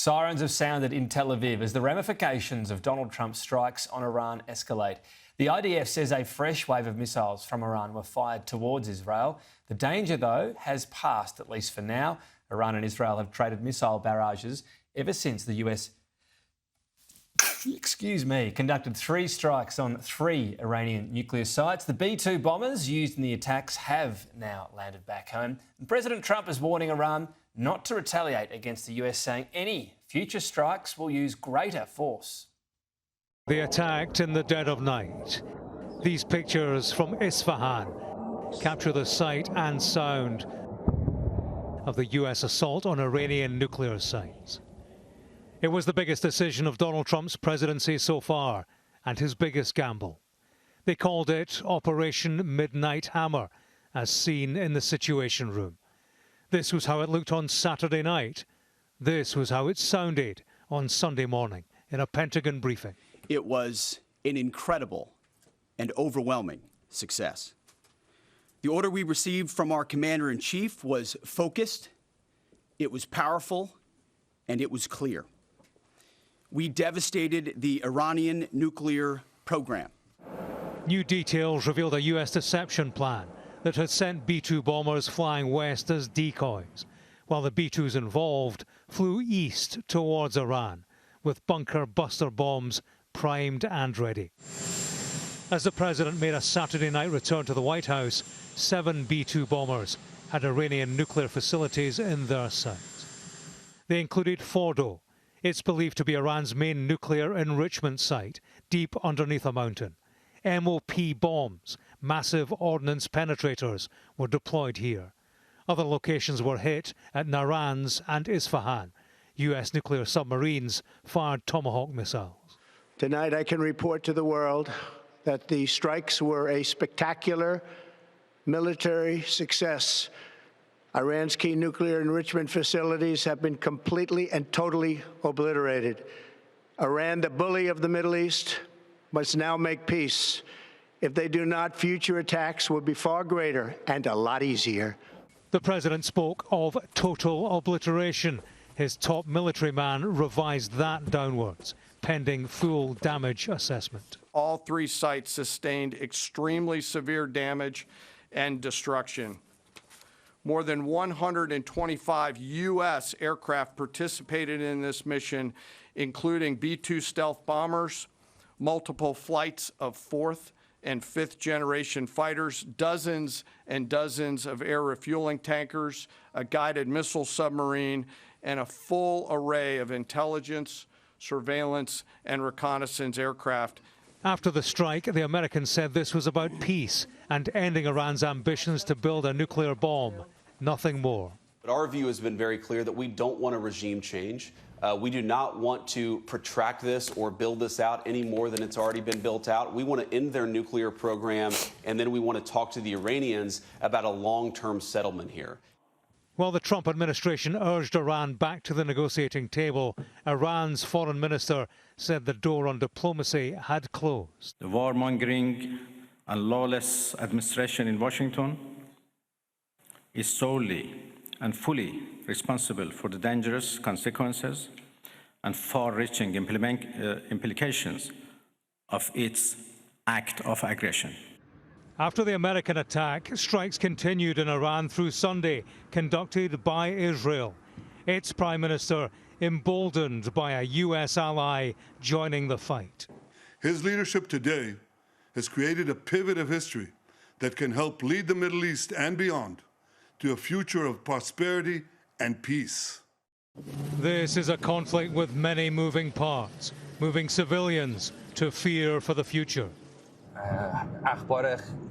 Sirens have sounded in Tel Aviv as the ramifications of Donald Trump's strikes on Iran escalate. The IDF says a fresh wave of missiles from Iran were fired towards Israel. The danger, though, has passed, at least for now. Iran and Israel have traded missile barrages ever since the US conducted 3 strikes on 3 Iranian nuclear sites. The B-2 bombers used in the attacks have now landed back home. And President Trump is warning Iran not to retaliate against the US, saying any future strikes will use greater force. They attacked in the dead of night. These pictures from Isfahan capture the sight and sound of the US assault on Iranian nuclear sites. It was the biggest decision of Donald Trump's presidency so far, and his biggest gamble. They called it Operation Midnight Hammer, as seen in the Situation Room. This was how it looked on Saturday night. This was how it sounded on Sunday morning in a Pentagon briefing. It was an incredible and overwhelming success. The order we received from our commander-in-chief was focused, it was powerful, and it was clear. We devastated the Iranian nuclear program. New details revealed a US deception plan that had sent B-2 bombers flying west as decoys, while the B-2s involved flew east towards Iran, with bunker buster bombs primed and ready. As the president made a Saturday night return to the White House, 7 B-2 bombers had Iranian nuclear facilities in their sights. They included Fordo. It's believed to be Iran's main nuclear enrichment site, deep underneath a mountain. MOP bombs, massive ordnance penetrators, were deployed here. Other locations were hit at Naranz and Isfahan. US nuclear submarines fired Tomahawk missiles. Tonight I can report to the world that the strikes were a spectacular military success. Iran's key nuclear enrichment facilities have been completely and totally obliterated. Iran, the bully of the Middle East, must now make peace. If they do not, future attacks will be far greater and a lot easier. The president spoke of total obliteration. His top military man revised that downwards, pending full damage assessment. All 3 sites sustained extremely severe damage and destruction. More than 125 U.S. aircraft participated in this mission, including B-2 stealth bombers, multiple flights of 4th and 5th generation fighters, dozens and dozens of air refueling tankers, a guided missile submarine, and a full array of intelligence, surveillance, and reconnaissance aircraft. After the strike, the Americans said this was about peace and ending Iran's ambitions to build a nuclear bomb. Nothing more. But our view has been very clear that we don't want a regime change. We do not want to protract this or build this out any more than it's already been built out. We want to end their nuclear program, and then we want to talk to the Iranians about a long-term settlement here. While the Trump administration urged Iran back to the negotiating table, Iran's foreign minister said the door on diplomacy had closed. The warmongering and lawless administration in Washington is solely and fully responsible for the dangerous consequences and far-reaching implications of its act of aggression. After the American attack, strikes continued in Iran through Sunday, conducted by Israel. Its prime minister emboldened by a US ally joining the fight. His leadership today has created a pivot of history that can help lead the Middle East and beyond to a future of prosperity and peace. This is a conflict with many moving parts, moving civilians to fear for the future.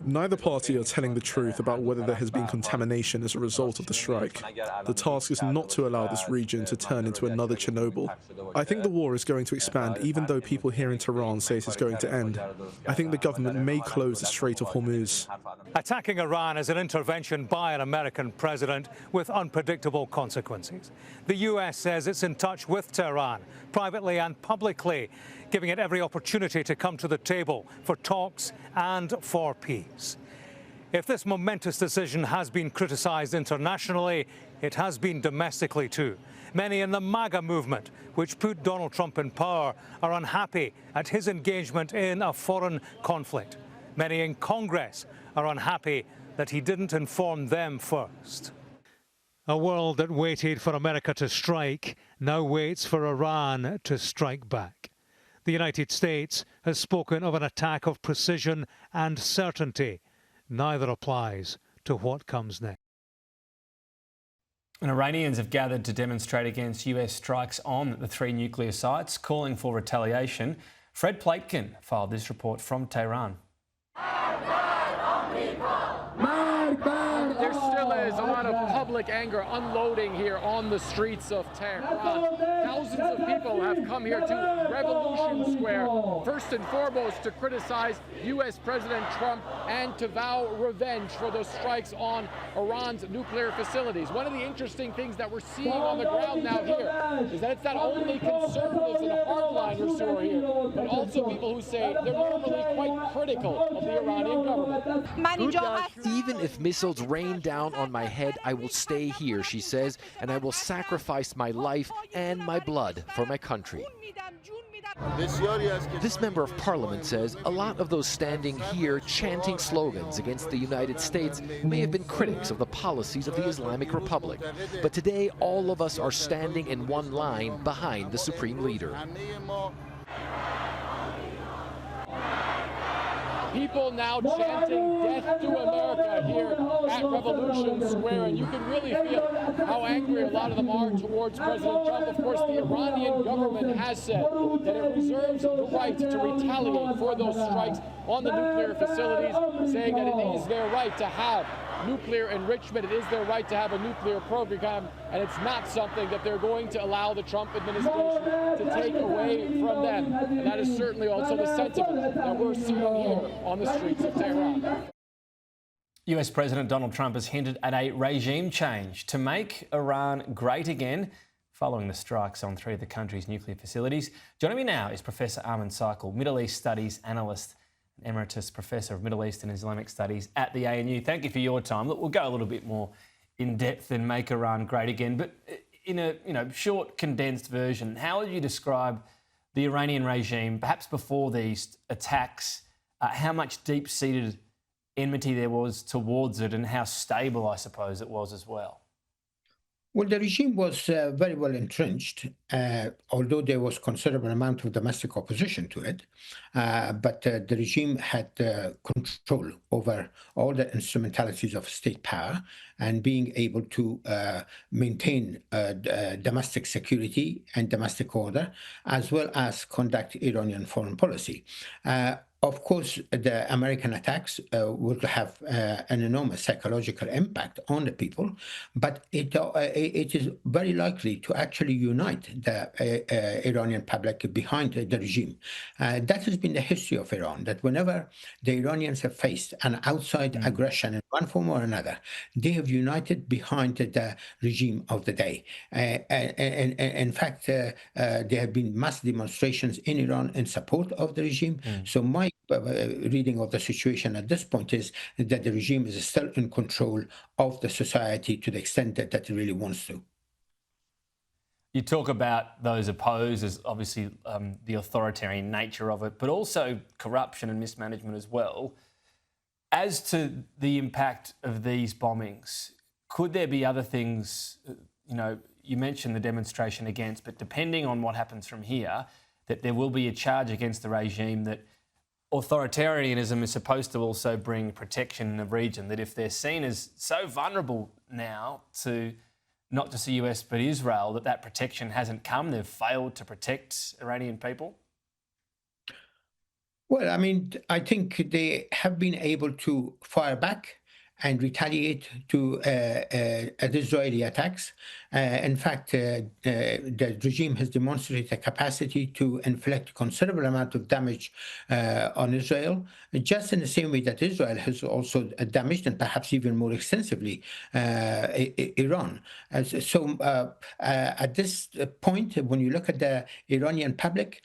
Neither party are telling the truth about whether there has been contamination as a result of the strike. The task is not to allow this region to turn into another Chernobyl. I think the war is going to expand, even though people here in Tehran say it is going to end. I think the government may close the Strait of Hormuz. Attacking Iran is an intervention by an American president with unpredictable consequences. The US says it's in touch with Tehran, privately and publicly, giving it every opportunity to come to the table for talks and for peace. If this momentous decision has been criticised internationally, it has been domestically too. Many in the MIGA movement, which put Donald Trump in power, are unhappy at his engagement in a foreign conflict. Many in Congress are unhappy that he didn't inform them first. A world that waited for America to strike now waits for Iran to strike back. The United States has spoken of an attack of precision and certainty. Neither applies to what comes next. And Iranians have gathered to demonstrate against US strikes on the 3 nuclear sites, calling for retaliation. Fred Plaitkin filed this report from Tehran. There still is a lot of public anger unloading here on the streets of Tehran. Thousands of people have come here to Revolution Square, first and foremost to criticize U.S. President Trump and to vow revenge for those strikes on Iran's nuclear facilities. One of the interesting things that we're seeing on the ground now here is that it's not only conservatives and hardliners who are here, but also people who say they're normally quite critical of the Iranian government. Even if missiles rain down on my head, I will stay here, she says, and I will sacrifice my life and my blood for my country. This member of parliament says a lot of those standing here chanting slogans against the United States may have been critics of the policies of the Islamic Republic. But today, all of us are standing in one line behind the supreme leader. People now chanting death to America here at Revolution Square, and you can really feel how angry a lot of them are towards President Trump. Of course, the Iranian government has said that it reserves the right to retaliate for those strikes on the nuclear facilities, saying that it is their right to have nuclear enrichment. It is their right to have a nuclear program, and it's not something that they're going to allow the Trump administration to take away from them. And that is certainly also the sentiment that we're seeing here on the streets of Tehran. US President Donald Trump has hinted at a regime change to make Iran great again following the strikes on 3 of the country's nuclear facilities. Joining me now is Professor Armin Seikl, Middle East Studies Analyst, Emeritus Professor of Middle East and Islamic Studies at the ANU. Thank you for your time. Look, we'll go a little bit more in depth and make Iran great again, but in a short, condensed version, how would you describe the Iranian regime, perhaps before these attacks, how much deep-seated enmity there was towards it and how stable, I suppose, it was as well? Well, the regime was very well entrenched, although there was considerable amount of domestic opposition to it. But the regime had control over all the instrumentalities of state power and being able to maintain domestic security and domestic order, as well as conduct Iranian foreign policy. Of course, the American attacks would have an enormous psychological impact on the people, but it is very likely to actually unite the Iranian public behind the regime. That has been the history of Iran, that whenever the Iranians have faced an outside aggression in one form or another, they have united behind the regime of the day. In fact, there have been mass demonstrations in Iran in support of the regime. So my reading of the situation at this point is that the regime is still in control of the society to the extent that it really wants to. You talk about those opposed as obviously the authoritarian nature of it, but also corruption and mismanagement as well. As to the impact of these bombings, could there be other things, you mentioned the demonstration against, but depending on what happens from here, that there will be a charge against the regime that authoritarianism is supposed to also bring protection in the region, that if they're seen as so vulnerable now to not just the US but Israel, that protection hasn't come, they've failed to protect Iranian people? Well, I mean, I think they have been able to fire back and retaliate to Israeli attacks. In fact, the regime has demonstrated a capacity to inflict considerable amount of damage on Israel, just in the same way that Israel has also damaged, and perhaps even more extensively, Iran. So at this point, when you look at the Iranian public,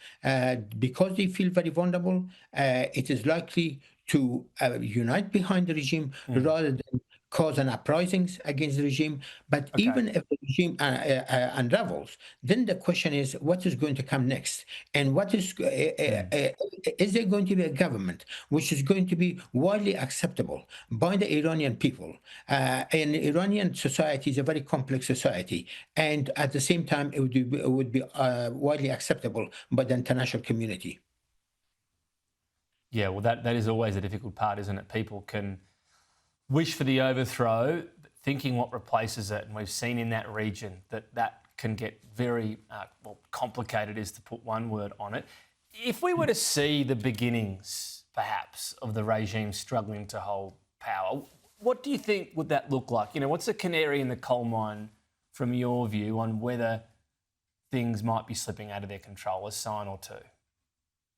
because they feel very vulnerable, it is likely to unite behind the regime rather than cause an uprisings against the regime. But Okay. even if the regime unravels, then the question is what is going to come next, and what is there going to be a government which is going to be widely acceptable by the Iranian people? And Iranian society is a very complex society, and at the same time, it would be widely acceptable by the international community. Yeah, well, that is always a difficult part, isn't it? People can wish for the overthrow, thinking what replaces it. And we've seen in that region that can get very complicated, is to put one word on it. If we were to see the beginnings, perhaps, of the regime struggling to hold power, what do you think would that look like? You know, what's the canary in the coal mine from your view on whether things might be slipping out of their control, a sign or two?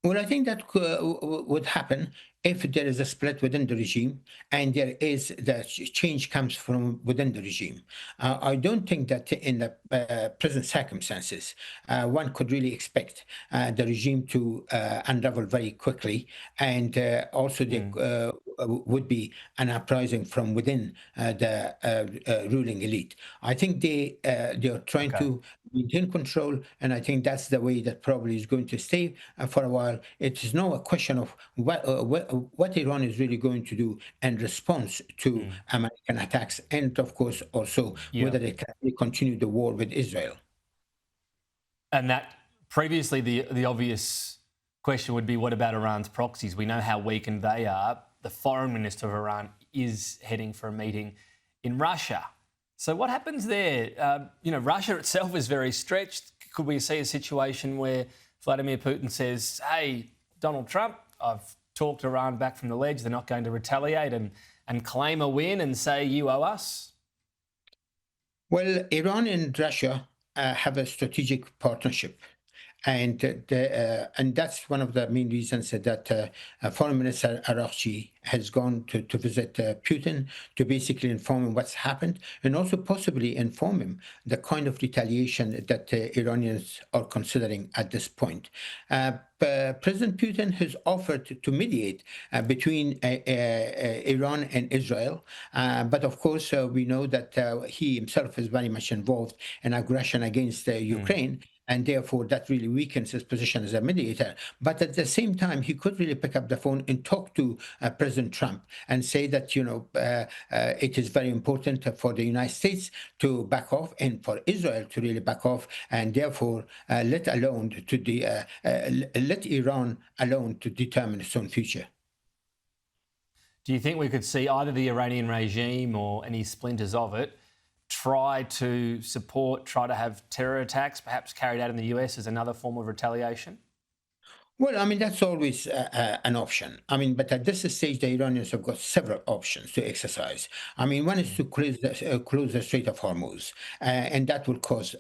Well, I think that would happen if there is a split within the regime and there is the change comes from within the regime. I don't think that in the present circumstances, one could really expect the regime to unravel very quickly, and also there would be an uprising from within the ruling elite. I think they are trying to maintain control, and I think that's the way that probably is going to stay for a while. It is now a question of what Iran is really going to do in response to American attacks, and of course also whether they can continue the war with Israel. And that previously the obvious question would be, what about Iran's proxies? We know how weakened they are. The foreign minister of Iran is heading for a meeting in Russia. So what happens there? You know, Russia itself is very stretched. Could we see a situation where Vladimir Putin says, hey, Donald Trump, I've talked Iran back from the ledge, they're not going to retaliate and claim a win and say, you owe us? Well, Iran and Russia have a strategic partnership. And that's one of the main reasons that Foreign Minister Araghchi has gone to visit Putin to basically inform him what's happened, and also possibly inform him the kind of retaliation that Iranians are considering at this point. President Putin has offered to mediate between Iran and Israel, but of course we know that he himself is very much involved in aggression against Ukraine. And therefore, that really weakens his position as a mediator. But at the same time, he could really pick up the phone and talk to President Trump and say that, you know, it is very important for the United States to back off and for Israel to really back off, and therefore let Iran alone to determine its own future. Do you think we could see either the Iranian regime or any splinters of it try to have terror attacks perhaps carried out in the US as another form of retaliation? Well, I mean, that's always an option. I mean, but at this stage, the Iranians have got several options to exercise. I mean, one is to close the Strait of Hormuz, and that will cause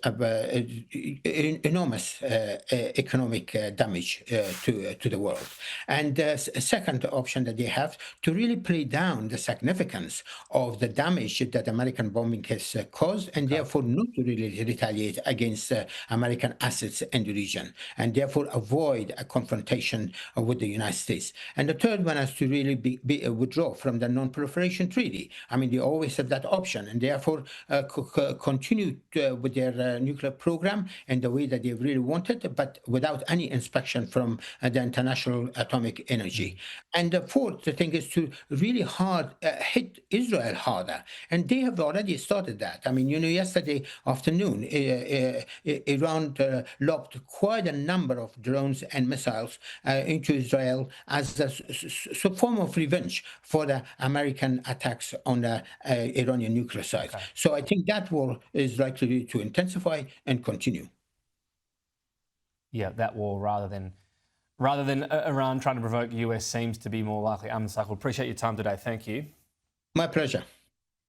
enormous economic damage to the world. And a second option that they have to really play down the significance of the damage that American bombing has caused, and therefore not to really retaliate against American assets in the region, and therefore avoid a confrontation with the United States. And the third one is to really withdraw from the non-proliferation treaty. I mean, they always have that option, and therefore continue with their nuclear program in the way that they really wanted, but without any inspection from the International Atomic Energy. And the fourth thing is to really hit Israel harder, and they have already started that. I mean, you know, yesterday afternoon, Iran lobbed quite a number of drones and missiles into Israel as a form of revenge for the American attacks on the Iranian nuclear side. So I think that war is likely to intensify and continue. Yeah, that war rather than Iran trying to provoke the US seems to be more likely. Ahmed Saikal, appreciate your time today. Thank you. My pleasure.